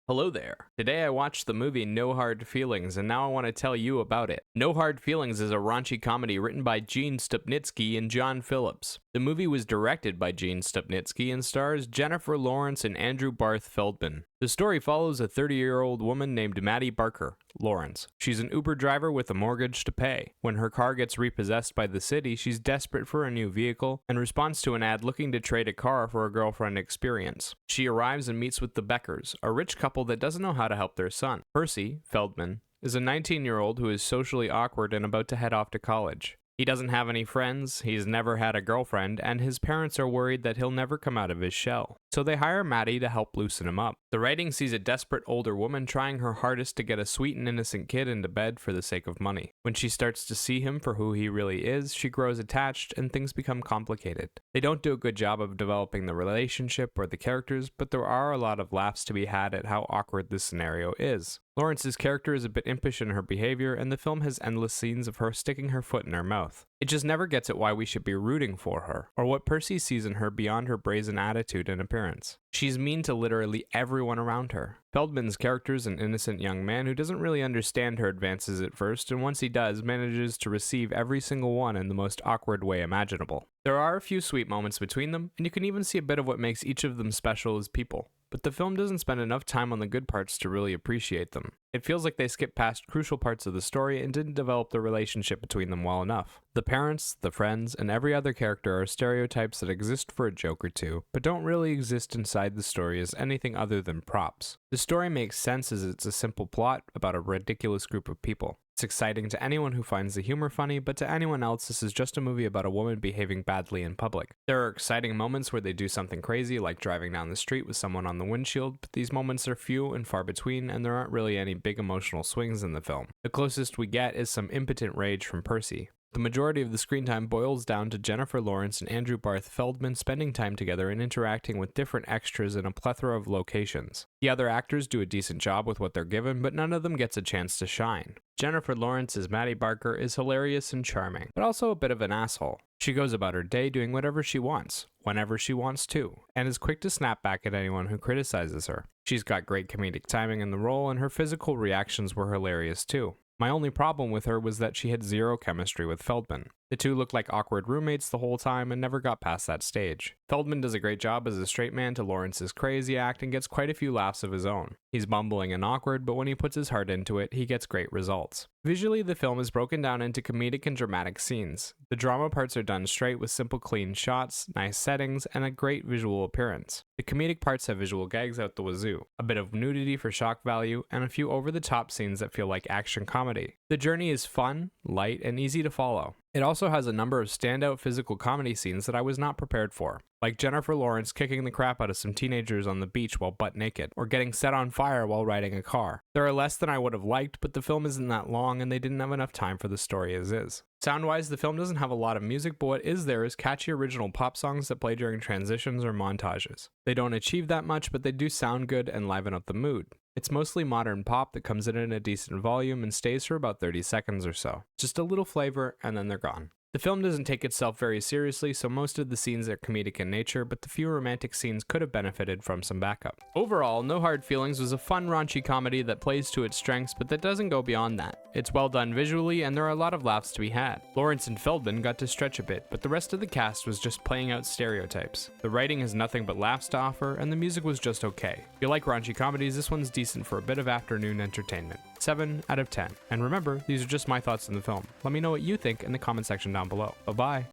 Hello there. Today I watched the movie No Hard Feelings, and now I want to tell you about it. No Hard Feelings is a raunchy comedy written by Gene Stupnitsky and John Phillips. The movie was directed by Gene Stupnitsky and stars Jennifer Lawrence and Andrew Barth Feldman. The story follows a 30-year-old woman named Maddie Barker, Lawrence. She's an Uber driver with a mortgage to pay. When her car gets repossessed by the city, she's desperate for a new vehicle and responds to an ad looking to trade a car for a girlfriend experience. She arrives and meets with the Beckers, a rich couple that doesn't know how to help their son. Percy, Feldman, is a 19-year-old who is socially awkward and about to head off to college. He doesn't have any friends, he's never had a girlfriend, and his parents are worried that he'll never come out of his shell. So they hire Maddie to help loosen him up. The writing sees a desperate older woman trying her hardest to get a sweet and innocent kid into bed for the sake of money. When she starts to see him for who he really is, she grows attached and things become complicated. They don't do a good job of developing the relationship or the characters, but there are a lot of laughs to be had at how awkward this scenario is. Lawrence's character is a bit impish in her behavior, and the film has endless scenes of her sticking her foot in her mouth. It just never gets at why we should be rooting for her, or what Percy sees in her beyond her brazen attitude and appearance. She's mean to literally everyone around her. Feldman's character is an innocent young man who doesn't really understand her advances at first, and once he does, manages to receive every single one in the most awkward way imaginable. There are a few sweet moments between them, and you can even see a bit of what makes each of them special as people. But the film doesn't spend enough time on the good parts to really appreciate them. It feels like they skipped past crucial parts of the story and didn't develop the relationship between them well enough. The parents, the friends, and every other character are stereotypes that exist for a joke or two, but don't really exist inside the story as anything other than props. The story makes sense as it's a simple plot about a ridiculous group of people. It's exciting to anyone who finds the humor funny, but to anyone else, this is just a movie about a woman behaving badly in public. There are exciting moments where they do something crazy, like driving down the street with someone on the windshield, but these moments are few and far between, and there aren't really any big emotional swings in the film. The closest we get is some impotent rage from Percy. The majority of the screen time boils down to Jennifer Lawrence and Andrew Barth Feldman spending time together and interacting with different extras in a plethora of locations. The other actors do a decent job with what they're given, but none of them gets a chance to shine. Jennifer Lawrence as Maddie Barker is hilarious and charming, but also a bit of an asshole. She goes about her day doing whatever she wants, whenever she wants to, and is quick to snap back at anyone who criticizes her. She's got great comedic timing in the role, and her physical reactions were hilarious too. My only problem with her was that she had zero chemistry with Feldman. The two looked like awkward roommates the whole time and never got past that stage. Feldman does a great job as a straight man to Lawrence's crazy act and gets quite a few laughs of his own. He's bumbling and awkward, but when he puts his heart into it, he gets great results. Visually, the film is broken down into comedic and dramatic scenes. The drama parts are done straight with simple clean shots, nice settings, and a great visual appearance. The comedic parts have visual gags out the wazoo, a bit of nudity for shock value, and a few over-the-top scenes that feel like action comedy. The journey is fun, light, and easy to follow. It also has a number of standout physical comedy scenes that I was not prepared for, like Jennifer Lawrence kicking the crap out of some teenagers on the beach while butt naked, or getting set on fire while riding a car. There are less than I would have liked, but the film isn't that long and they didn't have enough time for the story as is. Sound-wise, the film doesn't have a lot of music, but what is there is catchy original pop songs that play during transitions or montages. They don't achieve that much, but they do sound good and liven up the mood. It's mostly modern pop that comes in a decent volume and stays for about 30 seconds or so. Just a little flavor, and then they're gone. The film doesn't take itself very seriously, so most of the scenes are comedic in nature, but the few romantic scenes could have benefited from some backup. Overall, No Hard Feelings was a fun, raunchy comedy that plays to its strengths, but that doesn't go beyond that. It's well done visually, and there are a lot of laughs to be had. Lawrence and Feldman got to stretch a bit, but the rest of the cast was just playing out stereotypes. The writing has nothing but laughs to offer, and the music was just okay. If you like raunchy comedies, this one's decent for a bit of afternoon entertainment. 7 out of 10. And remember, these are just my thoughts on the film. Let me know what you think in the comment section down below. Bye-bye.